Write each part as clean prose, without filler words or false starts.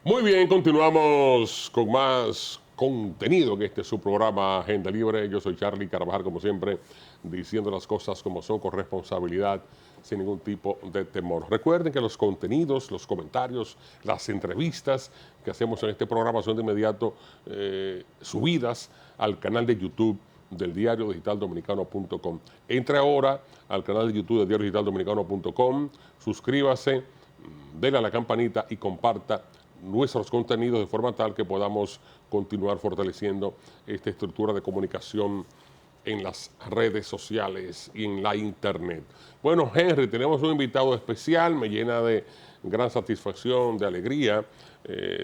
Muy bien, continuamos con más contenido en este su programa Agenda Libre. Yo soy Charlie Carvajal, como siempre, diciendo las cosas como son, con responsabilidad, sin ningún tipo de temor. Recuerden que los contenidos, los comentarios, las entrevistas que hacemos en este programa son de inmediato subidas al canal de YouTube del diariodigitaldominicano.com. Entre ahora al canal de YouTube del diariodigitaldominicano.com, suscríbase, dele a la campanita y comparta nuestros contenidos de forma tal que podamos continuar fortaleciendo esta estructura de comunicación en las redes sociales y en la internet. Bueno, Henry, tenemos un invitado especial, me llena de gran satisfacción, de alegría,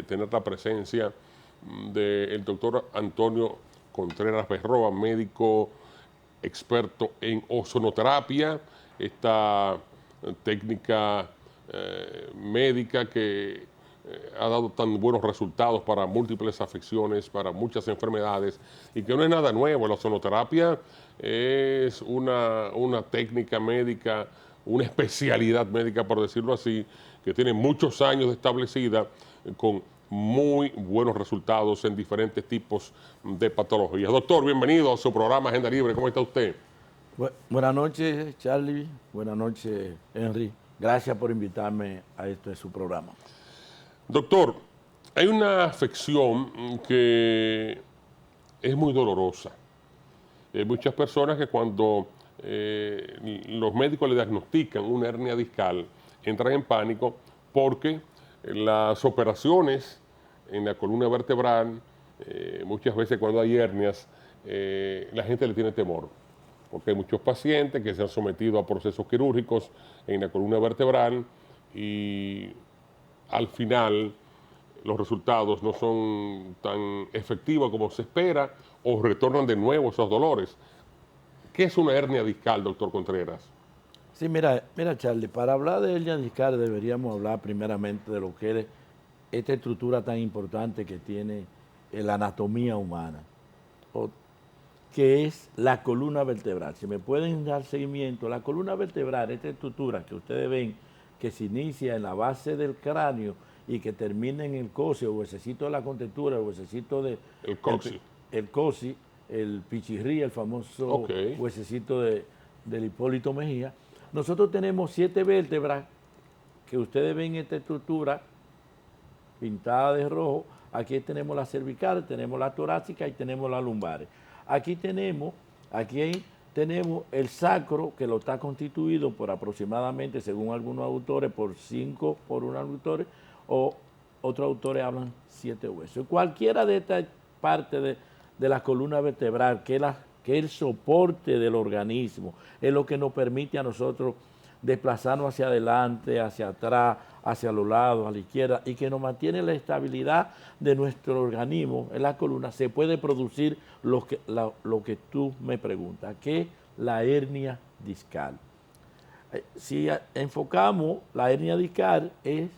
tener la presencia del doctor Antonio Contreras Berroa, médico experto en ozonoterapia, esta técnica médica que ha dado tan buenos resultados para múltiples afecciones, para muchas enfermedades, y que no es nada nuevo. La ozonoterapia es una técnica médica, una especialidad médica, por decirlo así, que tiene muchos años establecida con muy buenos resultados en diferentes tipos de patologías. Doctor, bienvenido a su programa Agenda Libre. ¿Cómo está usted? Buenas noches, Charlie. Buenas noches, Henry. Gracias por invitarme a esto en su programa. Doctor, hay una afección que es muy dolorosa. Hay muchas personas que cuando los médicos le diagnostican una hernia discal entran en pánico porque las operaciones en la columna vertebral, muchas veces cuando hay hernias, la gente le tiene temor, porque hay muchos pacientes que se han sometido a procesos quirúrgicos en la columna vertebral y al final los resultados no son tan efectivos como se espera o retornan de nuevo esos dolores. ¿Qué es una hernia discal, doctor Contreras? Sí, mira, Charlie, para hablar de hernia discal deberíamos hablar primeramente de lo que es esta estructura tan importante que tiene la anatomía humana, que es la columna vertebral. Si me pueden dar seguimiento, la columna vertebral, esta estructura que ustedes ven que se inicia en la base del cráneo y que termina en el cóccix, el huesecito de la contextura, el huesecito de... El cóccix. El cóccix, el pichirrí, el famoso huesecito del Hipólito Mejía. Nosotros tenemos 7 vértebras que ustedes ven esta estructura pintada de rojo. Aquí tenemos la cervical, tenemos la torácica y tenemos la lumbares. Aquí tenemos el sacro, que lo está constituido por aproximadamente, según algunos autores, por 5 por un autores, o otros autores hablan 7 huesos. Cualquiera de estas partes de la columna vertebral, que es el soporte del organismo, es lo que nos permite a nosotros desplazarnos hacia adelante, hacia atrás, hacia los lados, a la izquierda, y que nos mantiene la estabilidad de nuestro organismo en la columna. Se puede producir lo que tú me preguntas, que es la hernia discal. Si enfocamos, la hernia discal es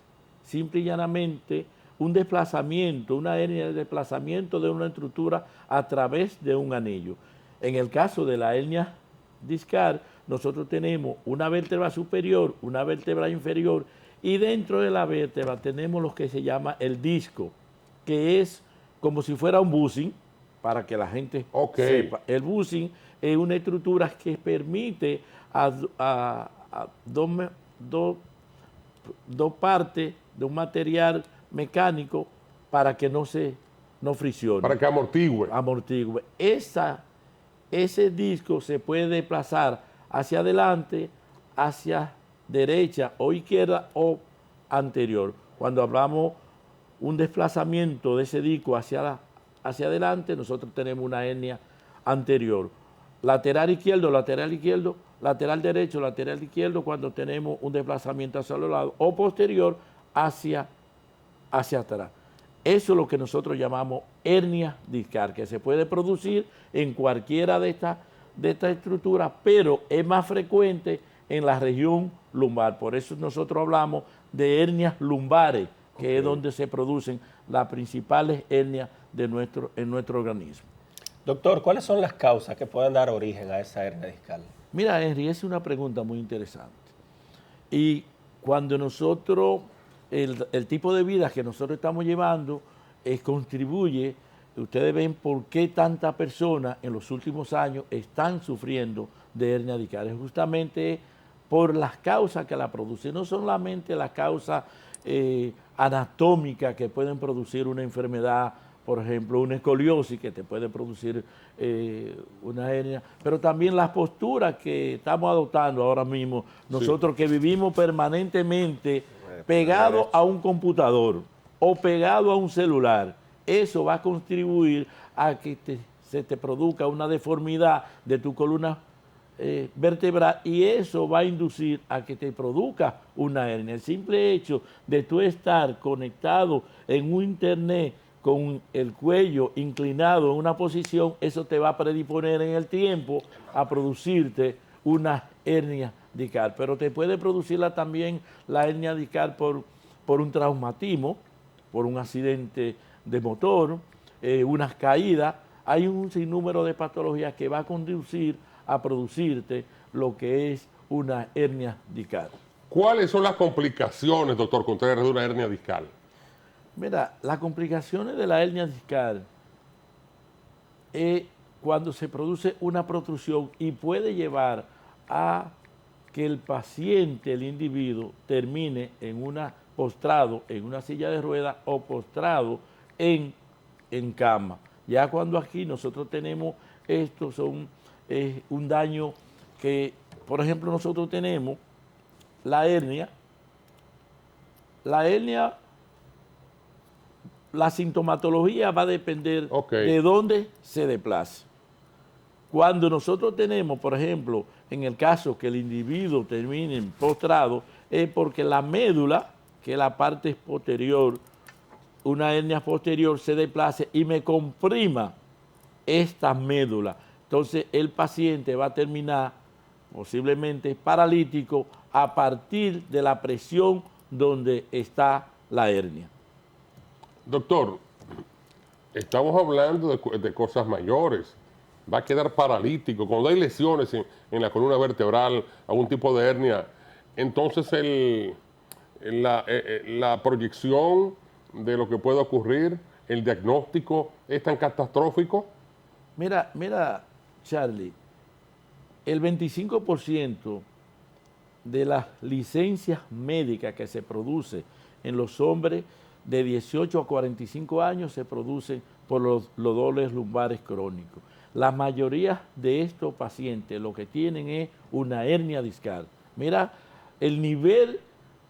simple y llanamente un desplazamiento, una hernia de desplazamiento de una estructura a través de un anillo. En el caso de la hernia discal, nosotros tenemos una vértebra superior, una vértebra inferior, y dentro de la vértebra tenemos lo que se llama el disco, que es como si fuera un bushing, para que la gente sepa. El bushing es una estructura que permite a dos partes de un material mecánico para que no friccione. Para que amortigüe. Amortigüe. Ese disco se puede desplazar hacia adelante, hacia derecha o izquierda o anterior. Cuando hablamos un desplazamiento de ese disco hacia adelante, nosotros tenemos una hernia anterior. Lateral izquierdo, lateral derecho, lateral izquierdo, cuando tenemos un desplazamiento hacia los lados, o posterior hacia atrás. Eso es lo que nosotros llamamos hernia discal, que se puede producir en cualquiera de estas estructuras, pero es más frecuente en la región lumbar. Por eso nosotros hablamos de hernias lumbares, que es donde se producen las principales hernias en nuestro organismo. Doctor, ¿cuáles son las causas que pueden dar origen a esa hernia discal? Mira, Henry, es una pregunta muy interesante. Y cuando nosotros el tipo de vida que nosotros estamos llevando contribuye. Ustedes ven por qué tantas personas en los últimos años están sufriendo de hernia discal. Es justamente por las causas que la producen, no solamente las causas anatómicas que pueden producir una enfermedad, por ejemplo, una escoliosis que te puede producir una hernia, pero también las posturas que estamos adoptando ahora mismo, nosotros que vivimos permanentemente pegados a un computador o pegado a un celular. Eso va a contribuir a que se te produzca una deformidad de tu columna vertebral y eso va a inducir a que te produzca una hernia. El simple hecho de tú estar conectado en un internet con el cuello inclinado en una posición, eso te va a predisponer en el tiempo a producirte una hernia discal. Pero te puede producirla también la hernia discal por un traumatismo, por un accidente de motor, unas caídas. Hay un sinnúmero de patologías que va a conducir a producirte lo que es una hernia discal. ¿Cuáles son las complicaciones, doctor Contreras, de una hernia discal? Mira, las complicaciones de la hernia discal es cuando se produce una protrusión y puede llevar a que el paciente, el individuo, termine postrado en una silla de ruedas o postrado en cama. Ya cuando aquí nosotros tenemos esto, es un daño que, por ejemplo, nosotros tenemos la hernia, la sintomatología va a depender de dónde se desplace. Cuando nosotros tenemos, por ejemplo, en el caso que el individuo termine postrado, es porque la médula, que es la parte posterior, una hernia posterior se desplace y me comprima esta médula. Entonces el paciente va a terminar posiblemente paralítico a partir de la presión donde está la hernia. Doctor, estamos hablando de cosas mayores. Va a quedar paralítico. Cuando hay lesiones en la columna vertebral, algún tipo de hernia, entonces la proyección de lo que puede ocurrir, el diagnóstico, es tan catastrófico. Mira, Charlie, el 25% de las licencias médicas que se produce en los hombres de 18 a 45 años se producen por los dolores lumbares crónicos. La mayoría de estos pacientes lo que tienen es una hernia discal. Mira el nivel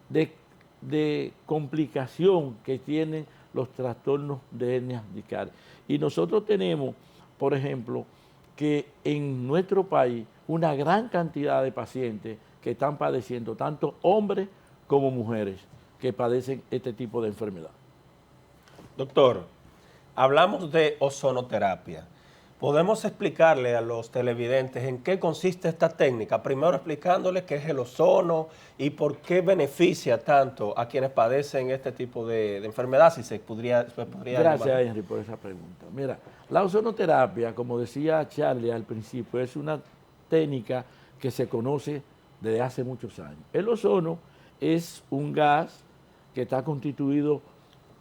de complicación que tienen los trastornos de hernia discal. Y nosotros tenemos, por ejemplo, que en nuestro país una gran cantidad de pacientes que están padeciendo, tanto hombres como mujeres, que padecen este tipo de enfermedad. Doctor, hablamos de ozonoterapia. ¿Podemos explicarle a los televidentes en qué consiste esta técnica? Primero explicándoles qué es el ozono y por qué beneficia tanto a quienes padecen este tipo de enfermedad, si se podría Gracias, llamar. Henry, por esa pregunta. Mira, la ozonoterapia, como decía Charlie al principio, es una técnica que se conoce desde hace muchos años. El ozono es un gas que está constituido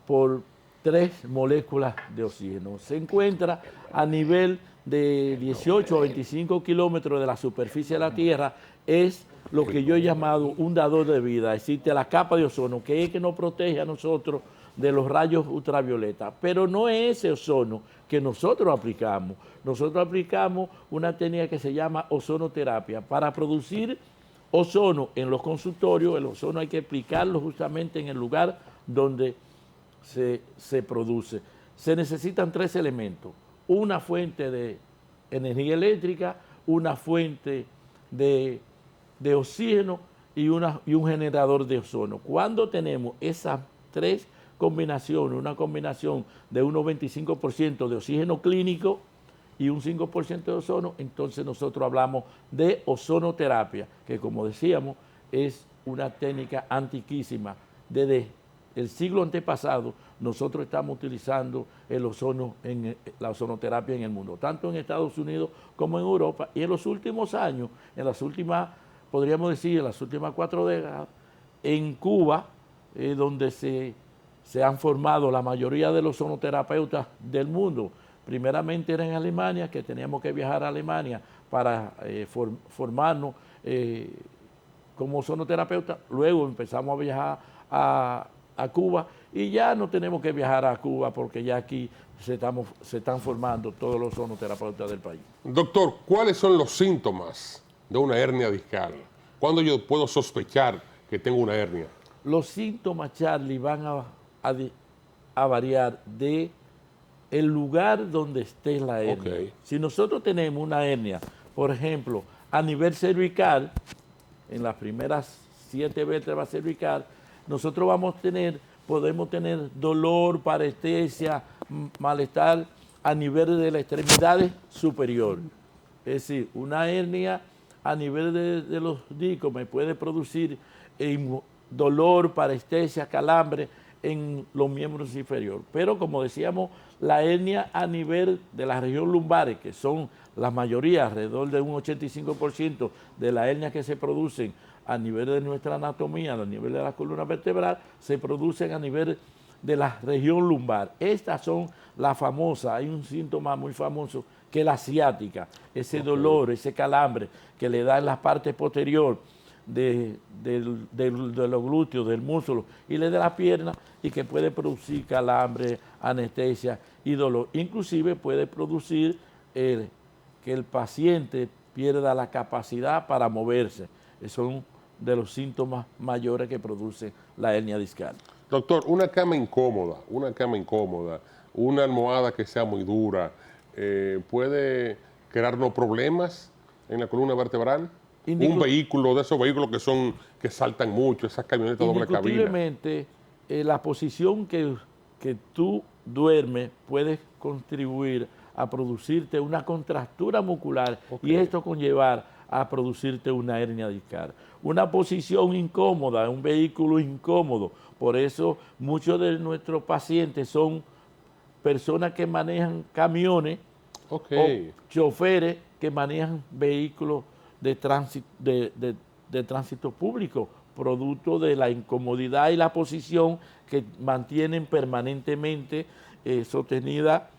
por 3 moléculas de oxígeno. Se encuentra a nivel de 18 a 25 kilómetros de la superficie de la Tierra. Es lo que yo he llamado un dador de vida. Existe la capa de ozono, que es que nos protege a nosotros de los rayos ultravioletas. Pero no es ese ozono que nosotros aplicamos. Nosotros aplicamos una técnica que se llama ozonoterapia. Para producir ozono en los consultorios, el ozono hay que aplicarlo justamente en el lugar donde se produce. Se necesitan 3 elementos: una fuente de energía eléctrica, una fuente de oxígeno y un generador de ozono. Cuando tenemos esas 3 combinaciones, una combinación de unos 25% de oxígeno clínico y un 5% de ozono, entonces nosotros hablamos de ozonoterapia, que como decíamos es una técnica antiquísima. Desde el siglo antepasado nosotros estamos utilizando el ozono la ozonoterapia en el mundo, tanto en Estados Unidos como en Europa, y en los últimos años, podríamos decir, en las últimas 4 décadas, en Cuba donde se han formado la mayoría de los sonoterapeutas del mundo. Primeramente era en Alemania, que teníamos que viajar a Alemania para formarnos como sonoterapeuta. Luego empezamos a viajar a Cuba y ya no tenemos que viajar a Cuba porque ya aquí se están formando todos los sonoterapeutas del país. Doctor, ¿cuáles son los síntomas de una hernia discal? ¿Cuándo yo puedo sospechar que tengo una hernia? Los síntomas, Charlie, van a variar de el lugar donde esté la hernia. Okay. Si nosotros tenemos una hernia, por ejemplo, a nivel cervical, en las primeras 7 vértebras cervical, nosotros podemos tener dolor, parestesia, malestar a nivel de la extremidad superior. Es decir, una hernia a nivel de los discos me puede producir dolor, parestesia, calambre en los miembros inferiores. Pero como decíamos, la hernia a nivel de la región lumbar, que son la mayoría, alrededor de un 85% de las hernias que se producen a nivel de nuestra anatomía, a nivel de la columna vertebral, se producen a nivel de la región lumbar. Estas son las famosas, hay un síntoma muy famoso que es la ciática, ese dolor, ese calambre que le da en la parte posterior de los glúteos, del músculo y de la pierna, y que puede producir calambre, anestesia y dolor. Inclusive puede producir que el paciente pierda la capacidad para moverse. Esos son de los síntomas mayores que produce la hernia discal. Doctor, una cama incómoda, una almohada que sea muy dura, ¿puede crearnos problemas en la columna vertebral? Un vehículo, de esos vehículos que saltan mucho, esas camionetas doble cabina. Indiscutiblemente, la posición que tú duermes puede contribuir a producirte una contractura muscular y esto conllevar a producirte una hernia discal. Una posición incómoda, un vehículo incómodo. Por eso muchos de nuestros pacientes son personas que manejan camiones o choferes que manejan vehículos de tránsito público, producto de la incomodidad y la posición que mantienen permanentemente sostenida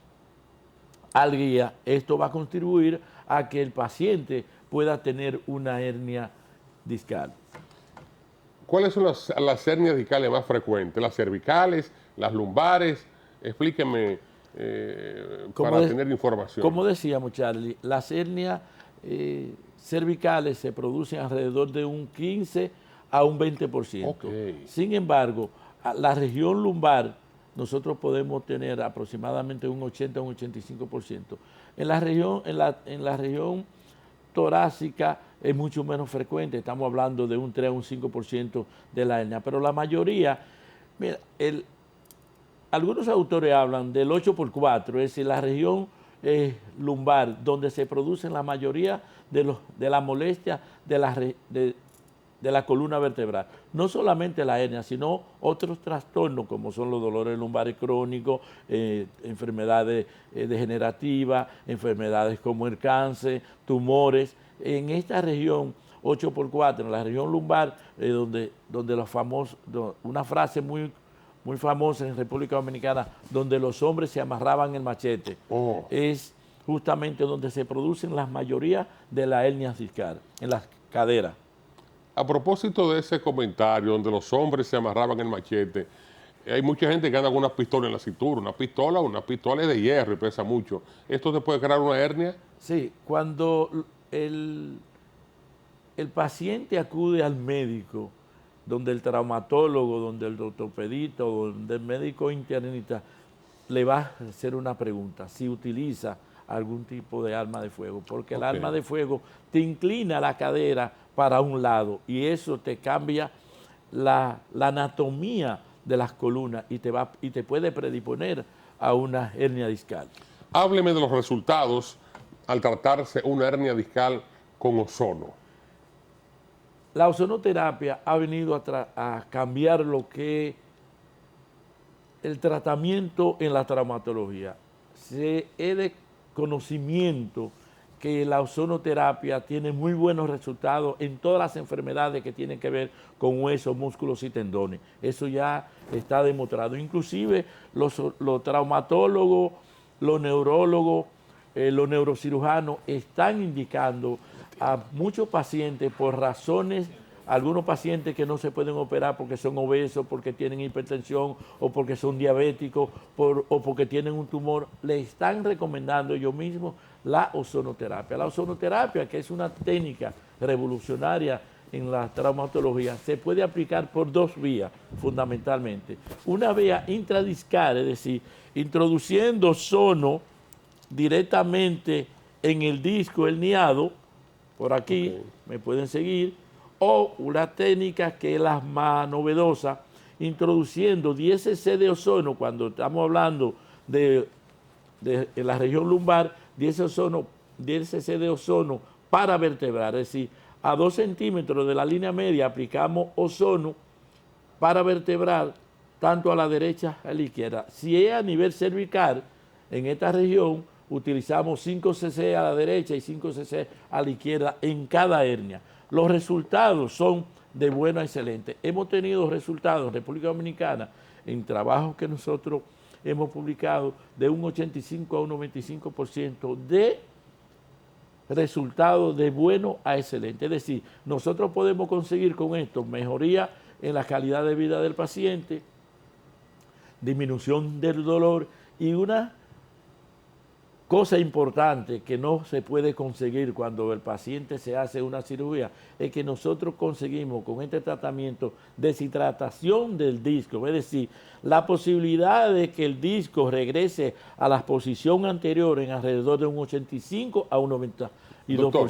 al guía. Esto va a contribuir a que el paciente pueda tener una hernia discal. ¿Cuáles son las hernias discales más frecuentes? ¿Las cervicales, las lumbares? Explíqueme para tener información. Como decíamos, Charlie, las hernias cervicales se producen alrededor de un 15 a un 20%. Okay. Sin embargo, la región lumbar nosotros podemos tener aproximadamente un 80 a un 85%. En la región torácica es mucho menos frecuente, estamos hablando de un 3 a un 5% de la hernia, pero la mayoría, mira, algunos autores hablan del 8x4, es decir, la región lumbar, donde se producen la mayoría de la molestia de la columna vertebral. No solamente la hernia, sino otros trastornos como son los dolores lumbares crónicos, enfermedades degenerativas, enfermedades como el cáncer, tumores. En esta región 8x4, en la región lumbar, donde los famosos, una frase muy famosa en República Dominicana, donde los hombres se amarraban el machete, es justamente donde se producen la mayoría de las hernias discales, en las caderas. A propósito de ese comentario, donde los hombres se amarraban el machete, hay mucha gente que anda con una pistola en la cintura, una pistola es de hierro y pesa mucho. ¿Esto te puede crear una hernia? Sí, cuando el paciente acude al médico, donde el traumatólogo, donde el ortopedista o donde el médico internista le va a hacer una pregunta, si utiliza algún tipo de arma de fuego, porque el arma de fuego te inclina la cadera para un lado y eso te cambia la anatomía de las columnas y te puede predisponer a una hernia discal. Hábleme de los resultados al tratarse una hernia discal con ozono. La ozonoterapia ha venido a cambiar lo que el tratamiento en la traumatología. Se es de conocimiento que la ozonoterapia tiene muy buenos resultados en todas las enfermedades que tienen que ver con huesos, músculos y tendones. Eso ya está demostrado. Inclusive los traumatólogos, los neurólogos, los neurocirujanos están indicando a muchos pacientes por razones, algunos pacientes que no se pueden operar porque son obesos, porque tienen hipertensión o porque son diabéticos o porque tienen un tumor, le están recomendando ellos mismos la ozonoterapia. La ozonoterapia, que es una técnica revolucionaria en la traumatología, se puede aplicar por dos vías fundamentalmente. Una vía intradiscal, es decir, introduciendo ozono directamente en el disco herniado, por aquí, me pueden seguir, o una técnica que es la más novedosa, introduciendo 10 cc de ozono, cuando estamos hablando de la región lumbar, 10 cc de ozono para vertebrar, es decir, a 2 centímetros de la línea media aplicamos ozono para vertebrar tanto a la derecha como a la izquierda. Si es a nivel cervical, en esta región utilizamos 5 cc a la derecha y 5 cc a la izquierda en cada hernia. Los resultados son de bueno a excelente. Hemos tenido resultados en República Dominicana en trabajos que nosotros hemos publicado de un 85 a un 95% de resultados de bueno a excelente. Es decir, nosotros podemos conseguir con esto mejoría en la calidad de vida del paciente, disminución del dolor y una cosa importante que no se puede conseguir cuando el paciente se hace una cirugía es que nosotros conseguimos con este tratamiento deshidratación del disco, es decir, la posibilidad de que el disco regrese a la posición anterior en alrededor de un 85 a un 92%. Doctor,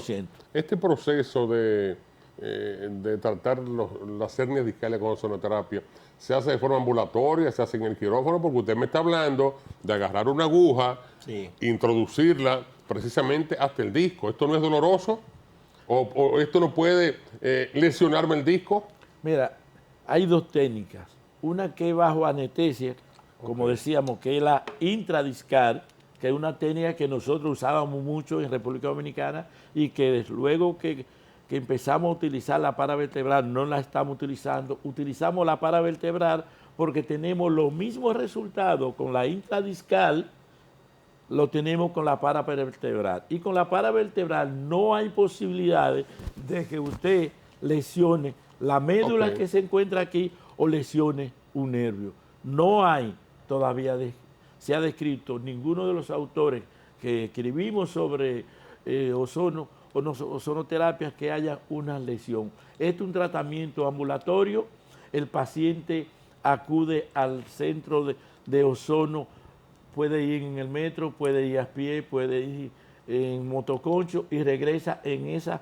este proceso de tratar las hernias discales con ozonoterapia, ¿se hace de forma ambulatoria, se hace en el quirófano? Porque usted me está hablando de agarrar una aguja, introducirla precisamente hasta el disco. ¿Esto no es doloroso? ¿O esto no puede lesionarme el disco? Mira, hay dos técnicas. Una que es bajo anestesia, como decíamos, que es la intradiscal, que es una técnica que nosotros usábamos mucho en República Dominicana y que desde luego que empezamos a utilizar la paravertebral, no la estamos utilizando. Utilizamos la paravertebral porque tenemos los mismos resultados con la intradiscal, lo tenemos con la paravertebral. Y con la paravertebral no hay posibilidades de que usted lesione la médula que se encuentra aquí o lesione un nervio. No hay todavía, se ha descrito ninguno de los autores que escribimos sobre ozonoterapias que haya una lesión. Este es un tratamiento ambulatorio, el paciente acude al centro de ozono, puede ir en el metro, puede ir a pie, puede ir en motoconcho y regresa en ese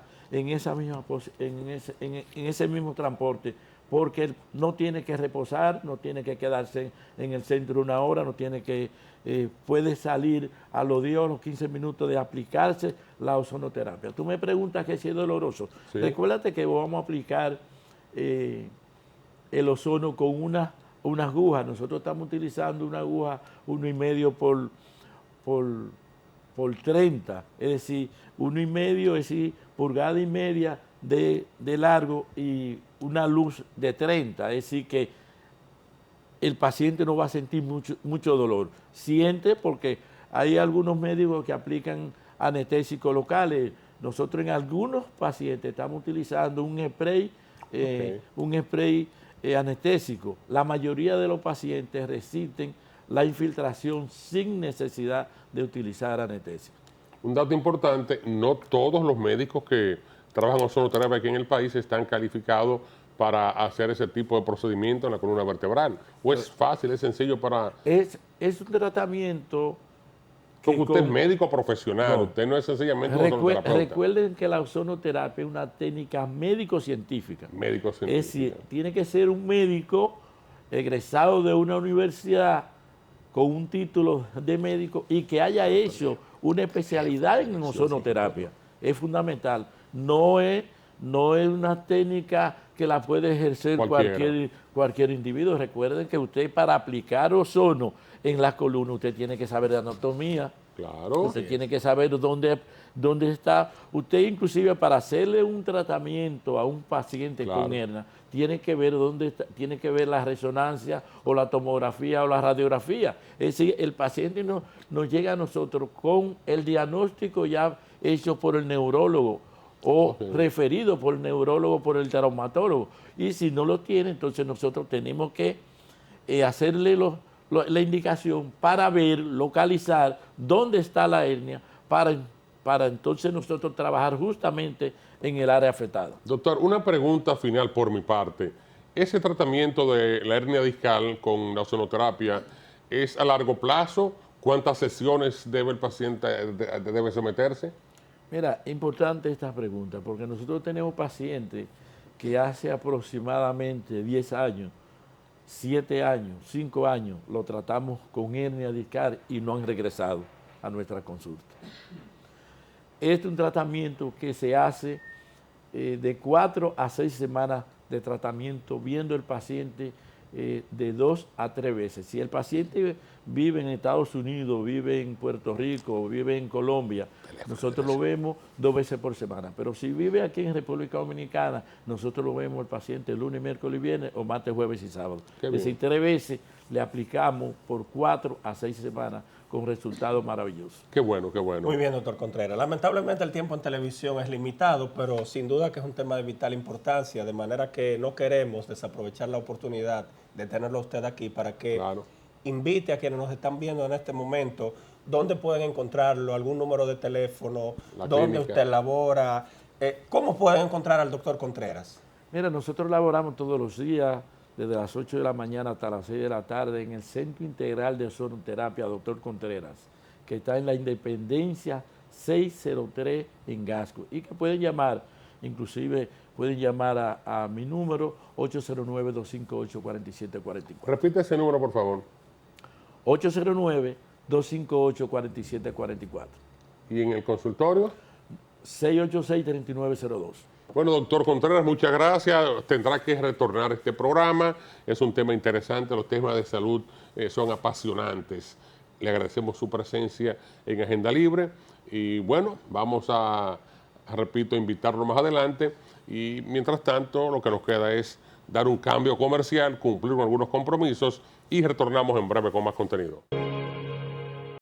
mismo transporte, porque no tiene que reposar, no tiene que quedarse en el centro una hora, no tiene que puede salir a los 10 o los 15 minutos de aplicarse la ozonoterapia. Tú me preguntas que si es doloroso. Sí. Recuérdate que vamos a aplicar el ozono con una aguja. Nosotros estamos utilizando una aguja 1,5 por 30, es decir, 1,5, es decir, pulgada y media de largo y una luz de 30, es decir que el paciente no va a sentir mucho dolor. Siente porque hay algunos médicos que aplican anestésicos locales. Nosotros en algunos pacientes estamos utilizando un spray, anestésico. La mayoría de los pacientes resisten la infiltración sin necesidad de utilizar anestésico. Un dato importante, no todos los médicos que trabajan ozonoterapia aquí en el país están calificados para hacer ese tipo de procedimiento en la columna vertebral. ¿O es fácil, es sencillo para...? Es un tratamiento... Porque usted es médico profesional, usted no es sencillamente un ozonoterapeuta. Recuerden que la ozonoterapia es una técnica médico-científica. Médico-científica. Es decir, tiene que ser un médico egresado de una universidad con un título de médico y que haya hecho una especialidad en ozonoterapia. Es fundamental. No es una técnica que la puede ejercer cualquier individuo. Recuerden que usted para aplicar ozono en la columna, usted tiene que saber de anatomía, Claro. Usted tiene que saber dónde está. Usted inclusive para hacerle un tratamiento a un paciente con hernia, tiene que ver dónde está, tiene que ver la resonancia o la tomografía o la radiografía. Es decir, el paciente nos llega a nosotros con el diagnóstico ya hecho por el neurólogo o referido por el neurólogo, por el traumatólogo. Y si no lo tiene, entonces nosotros tenemos que hacerle la indicación para ver, localizar dónde está la hernia, para entonces nosotros trabajar justamente en el área afectada. Doctor, una pregunta final por mi parte. ¿Ese tratamiento de la hernia discal con la ozonoterapia es a largo plazo? ¿Cuántas sesiones debe el paciente debe someterse? Mira, importante esta pregunta, porque nosotros tenemos pacientes que hace aproximadamente 10 años, 7 años, 5 años, lo tratamos con hernia discal y no han regresado a nuestra consulta. Este es un tratamiento que se hace de 4 a 6 semanas de tratamiento, viendo el paciente de 2 a 3 veces. Si el paciente vive en Estados Unidos, vive en Puerto Rico, vive en Colombia, nosotros lo vemos 2 veces por semana. Pero si vive aquí en República Dominicana, nosotros lo vemos el paciente lunes, miércoles y viernes, o martes, jueves y sábado. Es decir, 3 veces le aplicamos por 4 a 6 semanas con resultados maravillosos. Qué bueno, qué bueno. Muy bien, doctor Contreras. Lamentablemente el tiempo en televisión es limitado, pero sin duda que es un tema de vital importancia, de manera que no queremos desaprovechar la oportunidad de tenerlo a usted aquí para que invite a quienes nos están viendo en este momento dónde pueden encontrarlo, algún número de teléfono, dónde usted labora, cómo pueden encontrar al doctor Contreras. Mira, nosotros laboramos todos los días, desde las 8 de la mañana hasta las 6 de la tarde, en el Centro Integral de Ozonoterapia, doctor Contreras, que está en la Independencia 603 en Gasco, y que pueden llamar, inclusive pueden llamar a mi número 809-258-4744. Repite ese número, por favor. 809-258-4744. ¿Y en el consultorio? 686-3902. Bueno, doctor Contreras, muchas gracias. Tendrá que retornar a este programa. Es un tema interesante. Los temas de salud son apasionantes. Le agradecemos su presencia en Agenda Libre. Y bueno, vamos repito, invitarlo más adelante. Y mientras tanto, lo que nos queda es dar un cambio comercial, cumplir con algunos compromisos y retornamos en breve con más contenido.